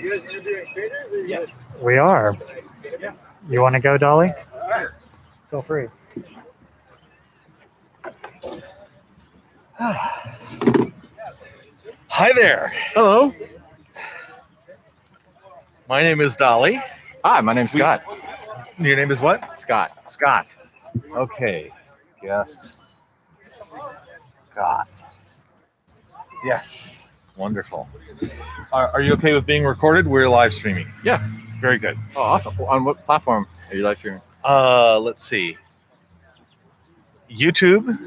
You guys interviewing traders? Or Yes. We are. Yes. You want to go, Dali? Alright. Feel free. Hi there. Hello. My name is Dali. Hi, my name's Scott. Your name is what? Scott. Scott. Okay. Guest. Scott. Yes. Wonderful. Are you okay with being recorded? We're live streaming. Yeah. Very good. Oh, awesome. On what platform are you live streaming? Let's see. YouTube.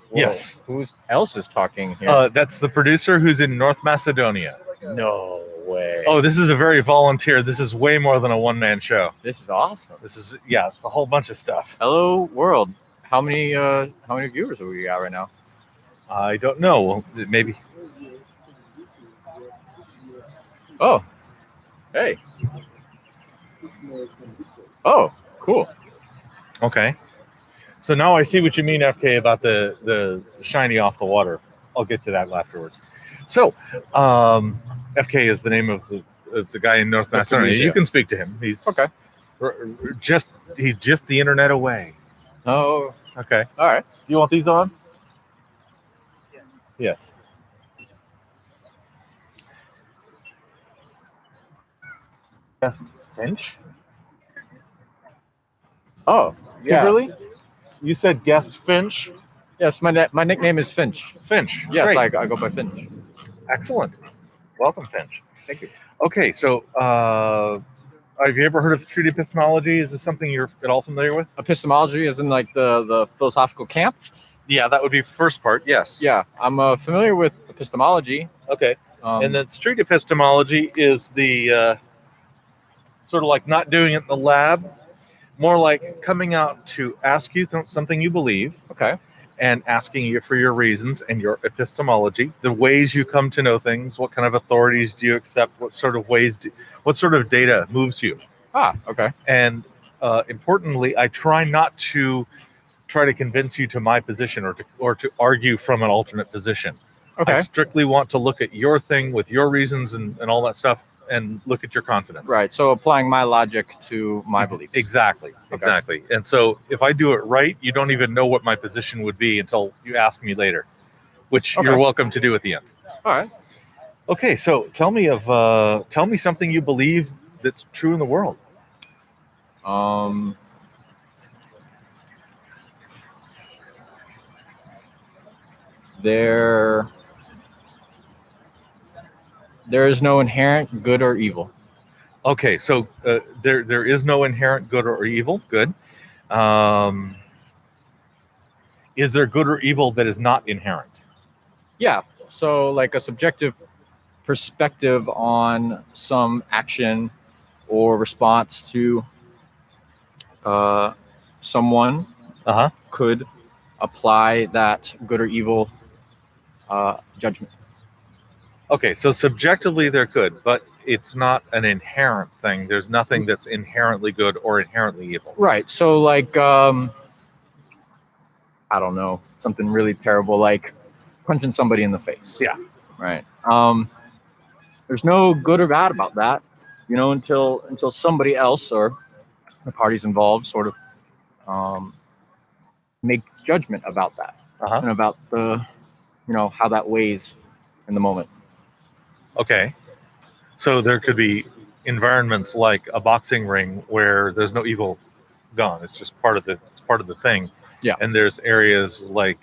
Whoa. Yes. Who else is talking here? That's the producer who's in North Macedonia. No way. Oh, this is a very volunteer. This is way more than a one-man show. This is awesome. This is, yeah, it's a whole bunch of stuff. Hello, world. How many viewers are we got right now? I don't know. Well, maybe. Oh. Hey. Oh, cool. Okay. So now I see what you mean, FK, about the shiny off the water. I'll get to that afterwards. So, FK is the name of the guy in North Macedonia. You can speak to him. He's Okay. He's just the internet away. Oh, Okay. all right. You want these on? Yes. Yes. Finch? Oh, yeah. Kimberly? You said guest Finch? Yes, my nickname is Finch. Finch. Yes, Great. I go by Finch. Excellent. Welcome, Finch. Thank you. Okay, so have you ever heard of Street Epistemology? Is this something you're at all familiar with? Epistemology is in like the philosophical camp. Yeah, that would be the first part, yes. Yeah, I'm familiar with epistemology. Okay. And then street epistemology is the sort of like not doing it in the lab, more like coming out to ask you something you believe Okay. and asking you for your reasons and your epistemology, the ways you come to know things, what kind of authorities do you accept, what sort of data moves you. Ah, okay. And importantly, I try not to try to convince you to my position or to argue from an alternate position. Okay. I strictly want to look at your thing with your reasons and all that stuff and look at your confidence. Right. So applying my logic to my beliefs. Exactly. Okay. Exactly. And so if I do it right, you don't even know what my position would be until you ask me later, which Okay. you're welcome to do at the end. All right. Okay. So tell me something you believe that's true in the world. There is no inherent good or evil. Okay. So there is no inherent good or evil. Good. Is there good or evil that is not inherent? Yeah. So like a subjective perspective on some action or response to someone could apply that good or evil judgment. Okay, so subjectively they're good, but it's not an inherent thing. There's nothing that's inherently good or inherently evil. Right. So like I don't know, something really terrible like punching somebody in the face. Yeah. Right. There's no good or bad about that, you know, until somebody else or the parties involved sort of make judgment about that and about the, you know, how that weighs in the moment. Okay. So there could be environments like a boxing ring where there's no evil gone. It's just part of the thing. Yeah. And there's areas like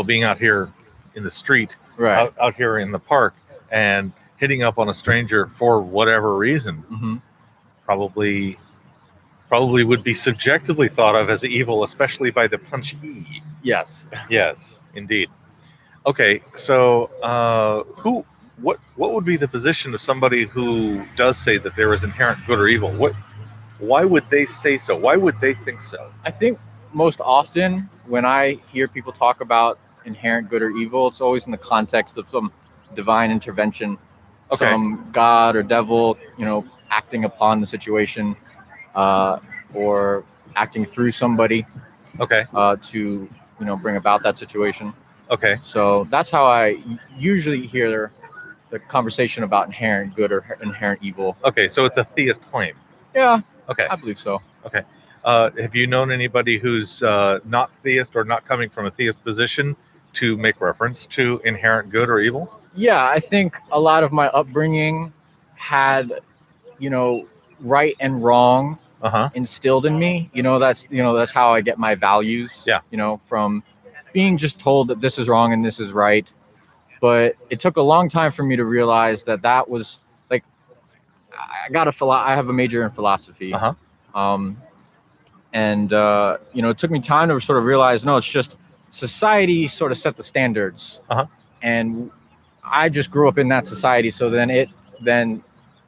being out here in the street, Right. out here in the park and hitting up on a stranger for whatever reason. Mm-hmm. Probably would be subjectively thought of as evil, especially by the punchee. Yes. Yes, indeed. Okay, so what would be the position of somebody who does say that there is inherent good or evil? Why would they say so? Why would they think so? I think most often when I hear people talk about inherent good or evil, it's always in the context of some divine intervention, some god or devil, you know, acting upon the situation, or acting through somebody, to, you know, bring about that situation. Okay. So that's how I usually hear the conversation about inherent good or inherent evil. Okay. So it's a theist claim. Yeah, Okay. I believe so. Okay. Have you known anybody who's not theist or not coming from a theist position to make reference to inherent good or evil? Yeah, I think a lot of my upbringing had, right and wrong Uh-huh. instilled in me. That's how I get my values. Yeah. From being just told that this is wrong and this is right. But it took a long time for me to realize that was like, I have a major in philosophy. Uh-huh. And it took me time to sort of realize, no, it's just society sort of set the standards. Uh-huh. And I just grew up in that society, so then it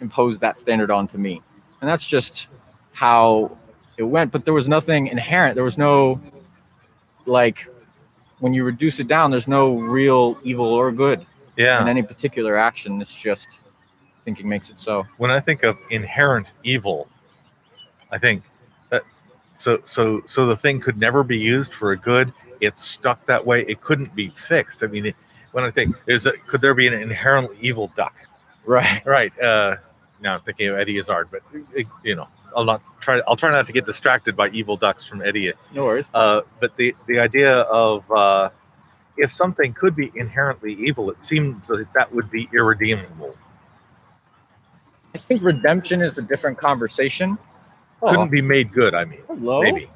imposed that standard onto me, and that's just how it went. But there was nothing inherent. There was no, like, when you reduce it down, there's no real evil or good in Yeah. any particular action. It's just thinking makes it so. When I think of inherent evil, I think that so the thing could never be used for a good. It's stuck that way. It couldn't be fixed. I mean, when I think, could there be an inherently evil duck? Right. Right. Now I'm thinking of Eddie Izzard, but I'll try not to get distracted by evil ducks from Eddie. No worries. But the idea of if something could be inherently evil, it seems that would be irredeemable. I think redemption is a different conversation. Couldn't be made good. I mean, Hello. maybe.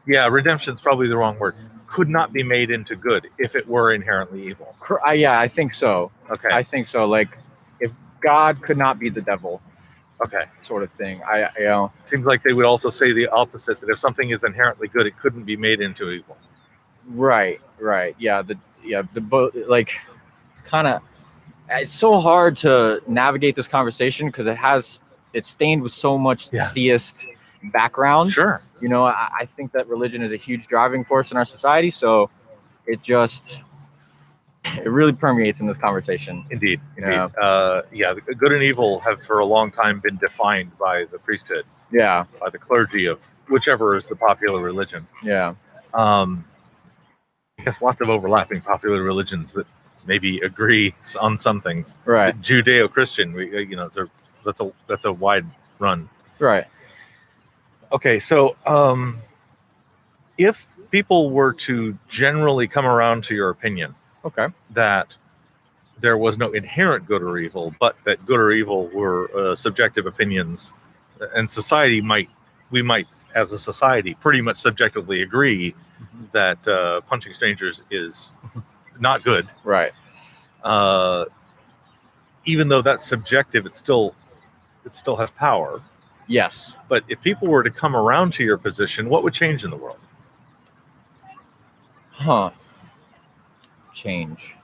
Yeah, redemption's probably the wrong word. Could not be made into good if it were inherently evil. Yeah, I think so. Okay. I think so. Like, if God could not be the devil, Okay. sort of thing. Seems like they would also say the opposite, that if something is inherently good, it couldn't be made into evil. Right. Yeah. It's so hard to navigate this conversation because it's stained with so much Yeah. theist background. Sure. I think that religion is a huge driving force in our society, so it really permeates in this conversation. Indeed. Yeah. The good and evil have for a long time been defined by the priesthood, Yeah. by the clergy of whichever is the popular religion. Yeah. I guess lots of overlapping popular religions that maybe agree on some things. Right. Judeo-Christian, that's a wide run. Right. Okay, so if people were to generally come around to your opinion Okay. that there was no inherent good or evil, but that good or evil were subjective opinions, and we might, as a society, pretty much subjectively agree that punching strangers is not good. Right. Even though that's subjective, it still has power. Yes. But if people were to come around to your position, what would change in the world? Change.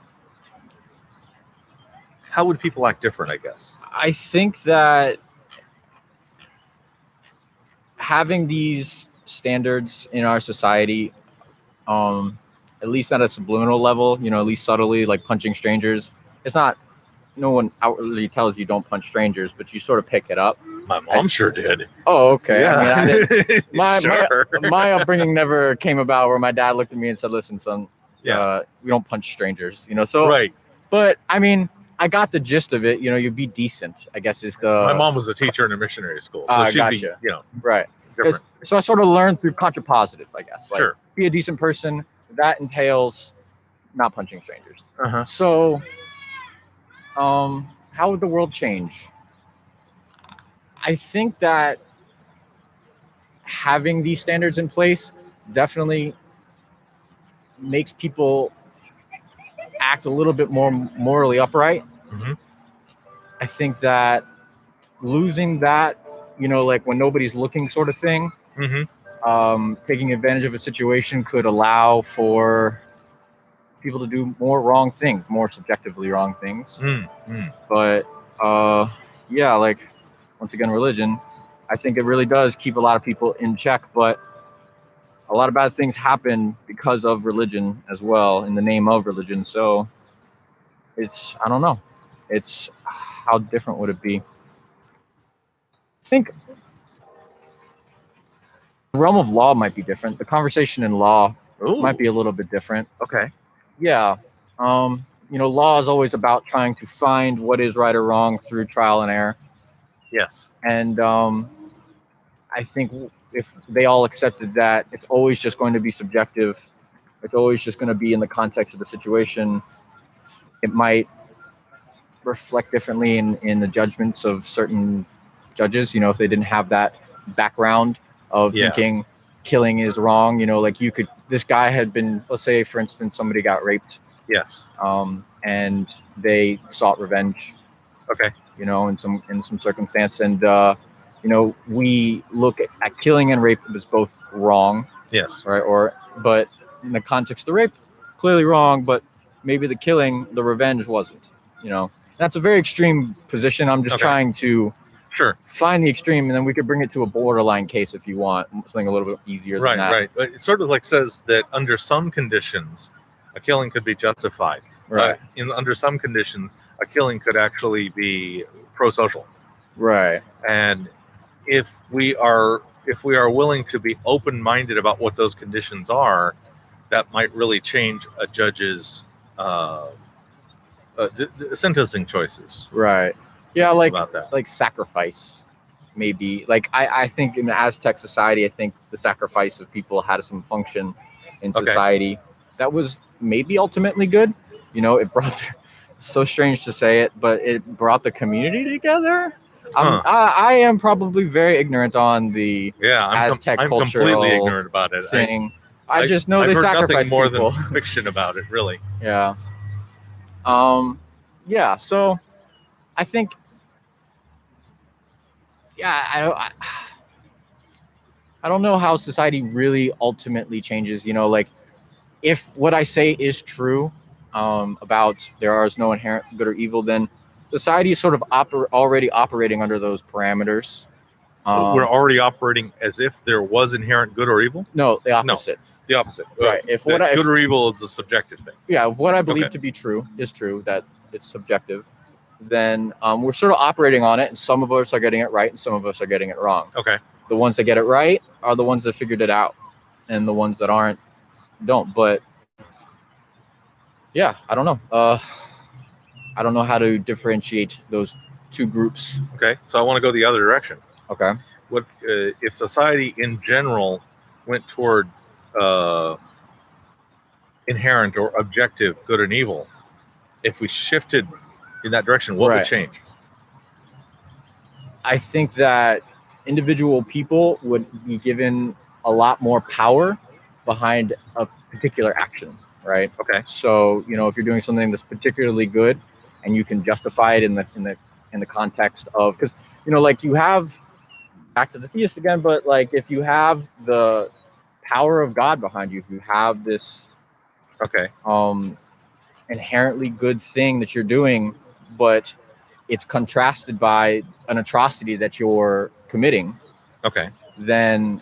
How would people act different, I guess? I think that having these standards in our society, at least at a subliminal level, at least subtly, like punching strangers, no one outwardly tells you don't punch strangers, but you sort of pick it up. My mom sure did. Oh, okay. Yeah. I mean, Sure. my upbringing never came about where my dad looked at me and said, "Listen, son, Yeah. We don't punch strangers." So Right. But I mean, I got the gist of it. You be decent, I guess, is the My mom was a teacher in a missionary school, so she'd gotcha. be, right. different. So I sort of learned through contrapositive, I guess. Like, Sure. be a decent person. That entails not punching strangers. Uh-huh. So, how would the world change? I think that having these standards in place definitely makes people act a little bit more morally upright. Mhm. I think that losing that, like when nobody's looking sort of thing, Mm-hmm. taking advantage of a situation could allow for people to do more wrong things, more subjectively wrong things. Mm-hmm. But like, once again, religion, I think it really does keep a lot of people in check, but a lot of bad things happen because of religion as well, in the name of religion. So I don't know. It's how different would it be? I think the realm of law might be different. The conversation in law Ooh. might be a little bit different. Okay. Yeah. Law is always about trying to find what is right or wrong through trial and error. Yes. And I think if they all accepted that, it's always just going to be subjective. It's always just going to be in the context of the situation. It might reflect differently in the judgments of certain judges, if they didn't have that background of Yeah. thinking killing is wrong. Like this guy had been, let's say, for instance, somebody got raped, Yes. and they sought revenge, Okay. in some circumstance. And, we look at killing and rape as both wrong, Yes. right? But in the context of the rape, clearly wrong, but maybe the killing, the revenge wasn't, That's a very extreme position. I'm just Okay. trying to Sure. find the extreme, and then we could bring it to a borderline case if you want, something a little bit easier than that. Right. But it sort of like says that under some conditions, a killing could be justified. Right. Under some conditions, a killing could actually be pro-social. Right. And if we are willing to be open-minded about what those conditions are, that might really change a judge's sentencing choices. Right. Yeah, like about that. like sacrifice, maybe. Like I think in the Aztec society, I think the sacrifice of people had some function in society that was maybe ultimately good. It brought. It's so strange to say it, but it brought the community together. I am probably very ignorant on the Aztec I'm cultural completely ignorant about it. thing. I just know I've they heard sacrifice nothing more people. than fiction about it, really. Yeah. Yeah. So, I think. Yeah, I don't know how society really ultimately changes. Like if what I say is true about there is no inherent good or evil, then society is sort of already operating under those parameters. We're already operating as if there was inherent good or evil? No, the opposite. The opposite. Right. If good or evil is a subjective thing. Yeah, if what I believe to be true is true, that it's subjective, then we're sort of operating on it, and some of us are getting it right and some of us are getting it wrong. Okay. The ones that get it right are the ones that figured it out, and the ones that aren't don't. But yeah, I don't know. I don't know how to differentiate those two groups. Okay, so I want to go the other direction. Okay. What if society in general went toward inherent or objective good and evil? If we shifted in that direction, what would change? I think that individual people would be given a lot more power behind a particular action, right? Okay. So, if you're doing something that's particularly good and you can justify it in the context of, because, like you have, back to the theist again, but like if you have the power of God behind you, if you have this inherently good thing that you're doing, but it's contrasted by an atrocity that you're committing, then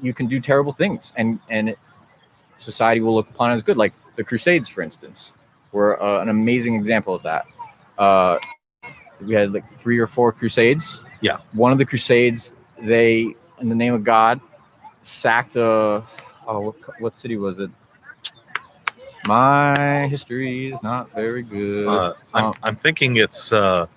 you can do terrible things, and society will look upon it as good. Like the Crusades, for instance, were an amazing example of that. We had like 3 or 4 Crusades. Yeah. One of the Crusades, they, in the name of God, sacked what city was it? My history is not very good. I'm thinking it's a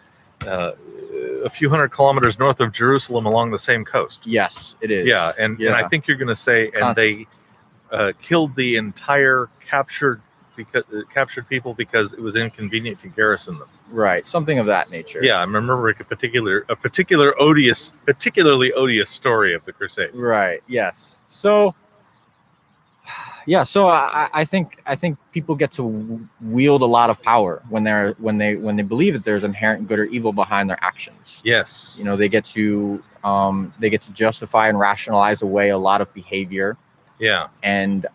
few hundred kilometers north of Jerusalem along the same coast. Yes, it is. Yeah, and I think you're going to say, and they killed the entire captured people because it was inconvenient to garrison them. Right, something of that nature. Yeah, I remember a particularly odious story of the Crusades. Right. Yes. So. Yeah, so I think people get to wield a lot of power when they believe that there's inherent good or evil behind their actions. Yes. They get to justify and rationalize away a lot of behavior. Yeah. And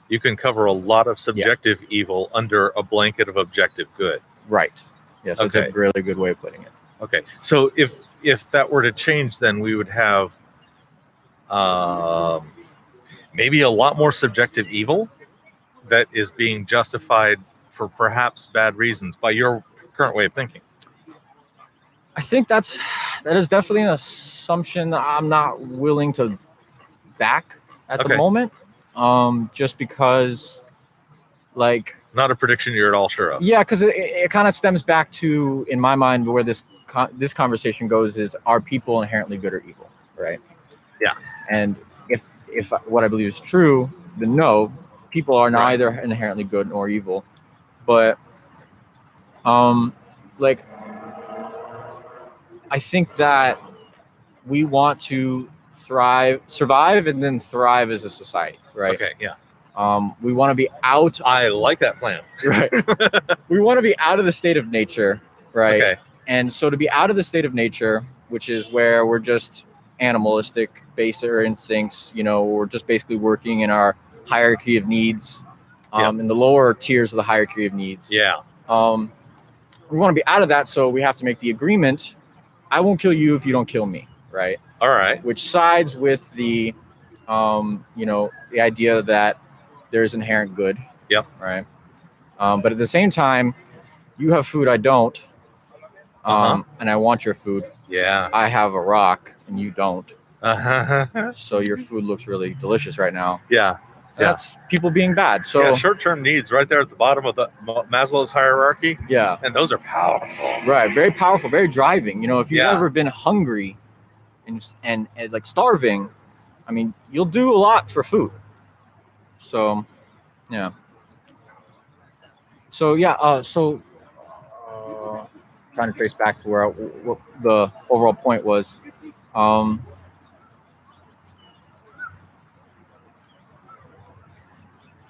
you can cover a lot of subjective evil under a blanket of objective good. Right. Yes, it's a really good way of putting it. Okay. So if that were to change, then we would have maybe a lot more subjective evil that is being justified for perhaps bad reasons by your current way of thinking. I think that is definitely an assumption I'm not willing to back at the moment, just because Like, Not a prediction you're at all sure of. yeah, because it kind of stems back to, in my mind, where this conversation goes is, are people inherently good or evil, right? Yeah. And if what I believe is true, then no, people are Right. neither inherently good nor evil. But like, I think that we want to survive, and then thrive as a society, right? Okay, yeah. We want to be out. I like that plan. Right. We want to be out of the state of nature, right? Okay. And so to be out of the state of nature, which is where we're just animalistic, baser instincts, we're just basically working in our hierarchy of needs, in the lower tiers of the hierarchy of needs. Yeah. We want to be out of that, so we have to make the agreement, I won't kill you if you don't kill me, right? All right. Which sides with the, the idea that there's inherent good. Yep. Right. But at the same time, you have food I don't, and I want your food. Yeah. I have a rock and you don't. Uh-huh. So your food looks really delicious right now. Yeah. That's people being bad. So yeah, short-term needs right there at the bottom of the Maslow's hierarchy. Yeah. And those are powerful. Right. Very powerful, very driving. If you've Yeah. ever been hungry and like starving, I mean, you'll do a lot for food. So, yeah. So, yeah. Trying to trace back to what the overall point was. I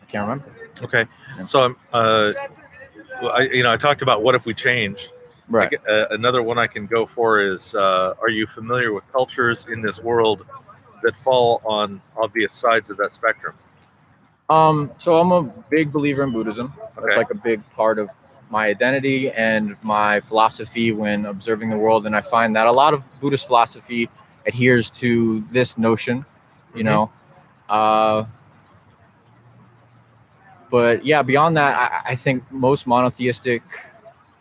can't remember. Okay. Yeah. So I talked about what if we change. Right. Another one I can go for is, are you familiar with cultures in this world that fall on obvious sides of that spectrum? So I'm a big believer in Buddhism. Okay. It's like a big part of my identity and my philosophy when observing the world. And I find that a lot of Buddhist philosophy adheres to this notion, but yeah, beyond that, I think most monotheistic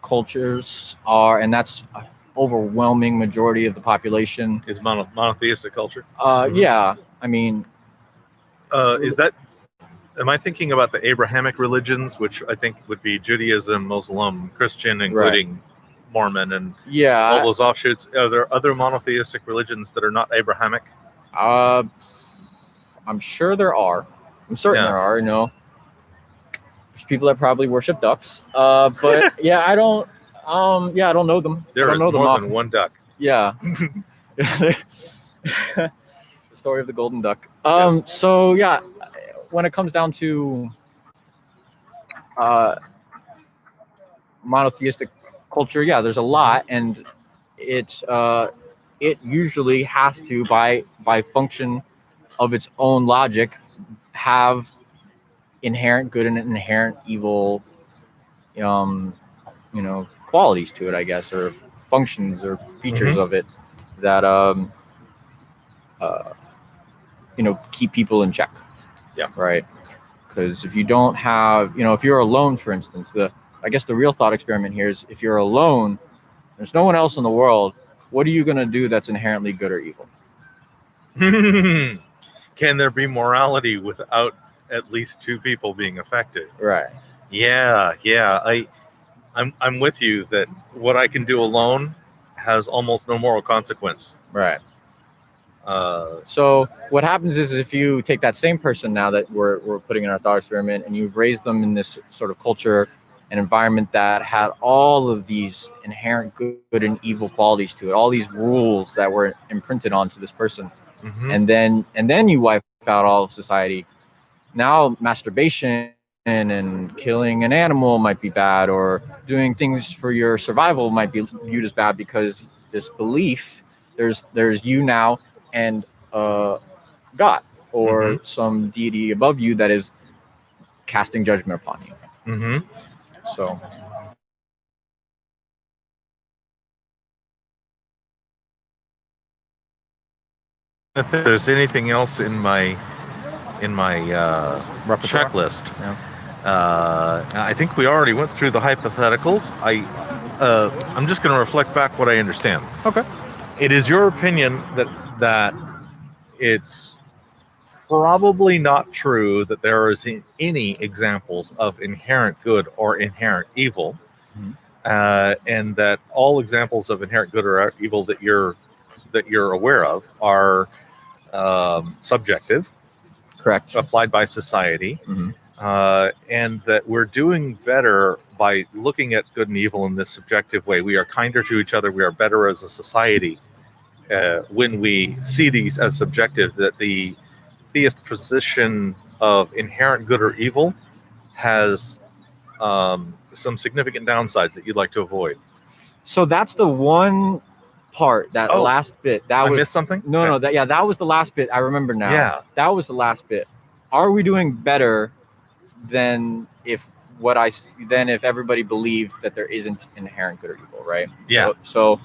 cultures are, and that's an overwhelming majority of the population. Is monotheistic culture? Yeah, I mean, am I thinking about the Abrahamic religions, which I think would be Judaism, Muslim, Christian, including Mormon, and all those offshoots? Are there other monotheistic religions that are not Abrahamic? I'm sure there are. I'm certain there are. There's people that probably worship ducks. But yeah, I don't know them. There is more than one duck. Yeah. The story of the golden duck. Yes. So yeah, when it comes down to monotheistic culture, yeah, there's a lot, and it usually has to, by function of its own logic, have inherent good and inherent evil qualities to it, I guess, or functions or features of it that keep people in check. Yeah. Right. Because if you don't have, if you're alone, for instance, I guess the real thought experiment here is, if you're alone, there's no one else in the world, what are you going to do that's inherently good or evil? Can there be morality without at least two people being affected? Right. Yeah. I'm with you that what I can do alone has almost no moral consequence. Right. So what happens is, if you take that same person now that we're putting in our thought experiment, and you've raised them in this sort of culture and environment that had all of these inherent good and evil qualities to it, all these rules that were imprinted onto this person, and then you wipe out all of society. Now masturbation and killing an animal might be bad, or doing things for your survival might be viewed as bad, because this belief, there's you now and God or some deity above you that is casting judgment upon you. So if there's anything else in my repertoire. checklist, Yeah. I think we already went through the hypotheticals. I'm just going to reflect back what I understand. Okay. It is your opinion that it's probably not true that there is any examples of inherent good or inherent evil, Mhm. and that all examples of inherent good or evil that you're aware of are subjective, Correct. applied by society, Mhm. and that we're doing better by looking at good and evil in this subjective way. We are kinder to each other. We are better as a society when we see these as subjective. That the theist position of inherent good or evil has some significant downsides that you'd like to avoid. So that's the one part, that Oh, last bit. That I was missed something? no, Okay. no. That was the last bit. I remember now. Yeah. That was the last bit. Are we doing better than if everybody believed that there isn't inherent good or evil, right? Yeah. So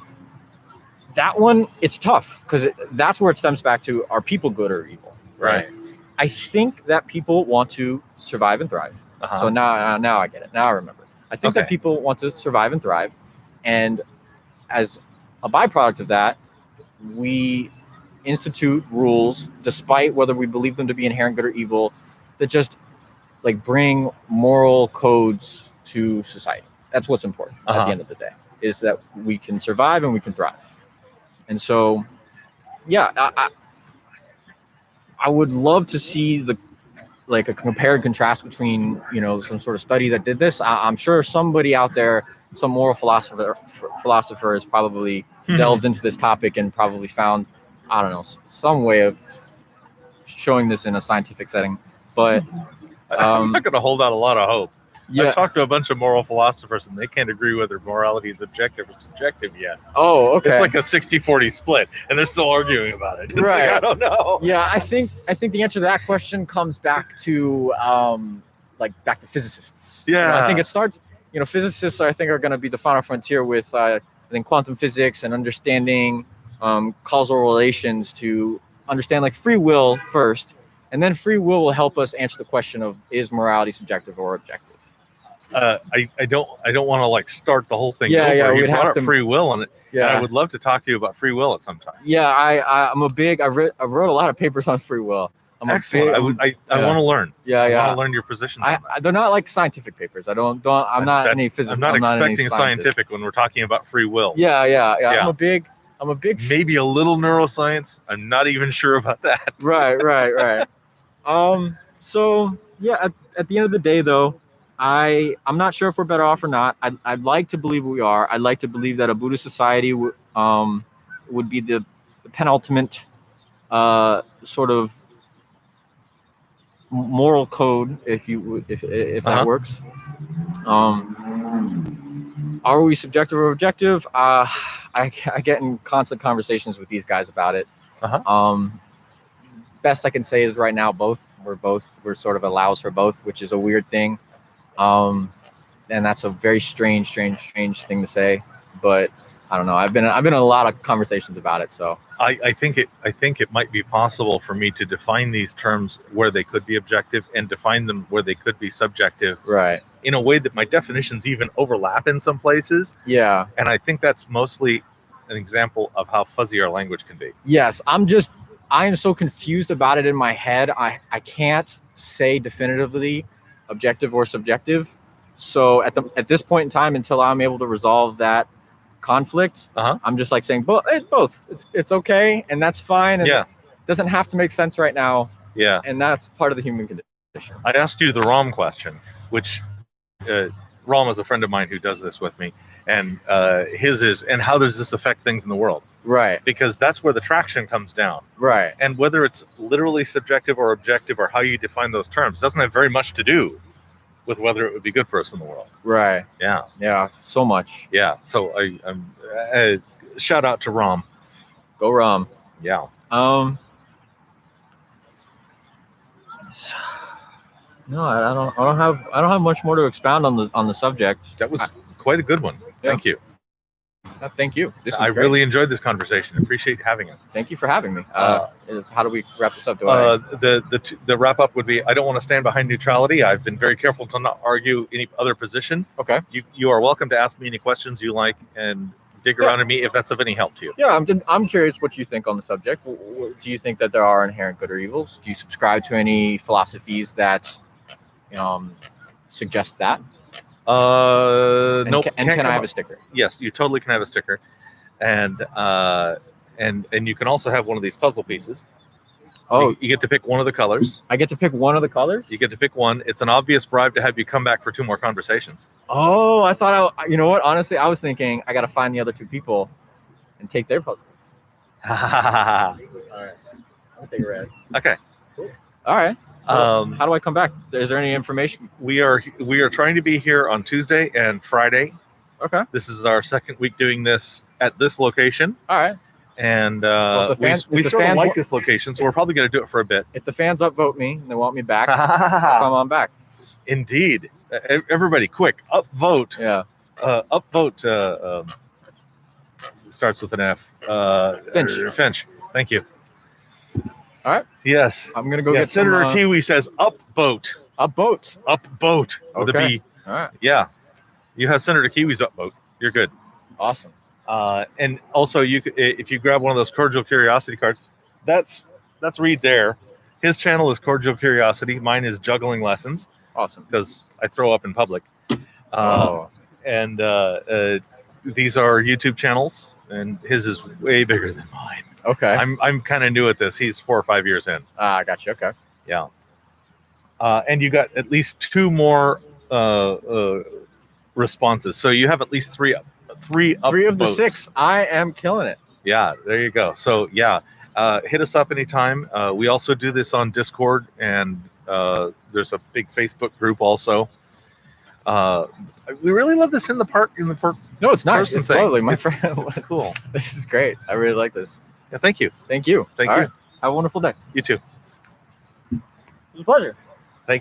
that one, it's tough because that's where it stems back to: are people good or evil? Right. I think that people want to survive and thrive. Uh-huh. So now I get it. Now I remember. I think that Okay. people want to survive and thrive, and as a byproduct of that, we institute rules, despite whether we believe them to be inherent good or evil, that just like bring moral codes to society. That's what's important at Uh-huh. the end of the day, is that we can survive and we can thrive. And so, yeah, I would love to see a compare and contrast between, some sort of study that did this. I'm sure somebody out there, some moral philosopher has probably delved into this topic and probably found, I don't know, some way of showing this in a scientific setting. But I'm not going to hold out a lot of hope. yeah. I've talked to a bunch of moral philosophers, and they can't agree whether morality is objective or subjective yet. Oh, okay. It's like a 60-40 split, and they're still arguing about it. It's like, Right. I don't know. Yeah, I think the answer to that question comes back to back to physicists. Yeah. I think it starts. Physicists I think are going to be the final frontier with I think quantum physics and understanding causal relations to understand like free will first, and then free will help us answer the question of, is morality subjective or objective? I don't want to like start the whole thing Yeah, over. yeah, You we'd brought have up to- free will, and Yeah. I would love to talk to you about free will at some time. Yeah, I wrote a lot of papers on free will. Excellent. I yeah. want to learn. Yeah, I yeah. want to learn your positions on that. They're not like scientific papers. I'm not any physicist. I'm not any expecting scientist. scientific when we're talking about free will. Yeah. Yeah. I'm a big. Maybe a little neuroscience. I'm not even sure about that. Right. So yeah, at the end of the day, though, I'm not sure if we're better off or not. I'd like to believe we are. I'd like to believe that a Buddhist society would be the penultimate sort of moral code, if Uh-huh. that works. Are we subjective or objective? I get in constant conversations with these guys about it. Uh-huh. Best I can say is right now we're sort of allows for both, which is a weird thing. And that's a very strange thing to say, but I don't know. I've been in a lot of conversations about it, so I think it might be possible for me to define these terms where they could be objective and define them where they could be subjective, right. in a way that my definitions even overlap in some places. Yeah. And I think that's mostly an example of how fuzzy our language can be. Yes, I am so confused about it in my head. I can't say definitively objective or subjective. So at this point in time, until I'm able to resolve that conflict, Uh-huh. I'm just like saying, it's both. It's okay, and that's fine. And Yeah. it doesn't have to make sense right now, Yeah. and that's part of the human condition. I asked you the ROM question, which ROM is a friend of mine who does this with me, and his is, and how does this affect things in the world? Right. Because that's where the traction comes down. Right. And whether it's literally subjective or objective or how you define those terms doesn't have very much to do with whether it would be good for us in the world. Right. Yeah. Yeah. So much. Yeah. So I'm shout out to ROM. Go Rom. Yeah. No, I don't have much more to expound on the subject. That was quite a good one. Yeah. Thank you. Thank you. This was I great. really enjoyed this conversation. Appreciate having it. Thank you for having me. How do we wrap this up? The wrap up would be: I don't want to stand behind neutrality. I've been very careful to not argue any other position. Okay. You are welcome to ask me any questions you like, and dig Yeah. around in me if that's of any help to you. Yeah, I'm curious what you think on the subject. Do you think that there are inherent good or evils? Do you subscribe to any philosophies that suggest that? Nope. And can't can I come have up- a sticker? Yes, you totally can have a sticker, and you can also have one of these puzzle pieces. Oh, You get to pick one of the colors. I get to pick one of the colors? You get to pick one. It's an obvious bribe to have you come back for 2 more conversations. Oh, I thought you know what? Honestly, I was thinking I got to find the other 2 people and take their puzzle. All right. I'll take red. Okay. All right. How Um, do I come back? Is there any information? we are trying to be here on Tuesday and Friday. Okay. This is our second week doing this at this location, All right. and Well, if the fans- we if the sort of fans like wa- this location, so we're probably going to do it for a bit. If the fans upvote me and they want me back, I'll come on back. Indeed. Everybody, quick, upvote. Yeah. Upvote starts with an F. Finch. Finch. Thank you. All right. Yes. I'm gonna go Yeah, get Senator some Kiwi says upvote. upvotes. Upvote. With a Okay. B. All right. Yeah. You have Senator Kiwi's upvote. You're good. Awesome. And also, if you grab one of those Cordial Curiosity cards, that's Reed there. His channel is Cordial Curiosity. Mine is Juggling Lessons Awesome. because I throw up in public. And these are YouTube channels, and his is way bigger than mine. Okay. I'm kind of new at this. He's 4 or 5 years in. I got you. Okay. Yeah. And you got at least 2 more responses, so you have at least three Three of the upvotes. 6. I am killing it. Yeah, there you go. So yeah, hit us up anytime. We also do this on Discord, and there's a big Facebook group also. We really love this in the park. No, it's nice. Person It's thing. lovely, my It's- friend. It's cool. This is great. I really like this. Yeah, thank you. Thank you. Thank All you. right. Have a wonderful day. You too. It was a pleasure.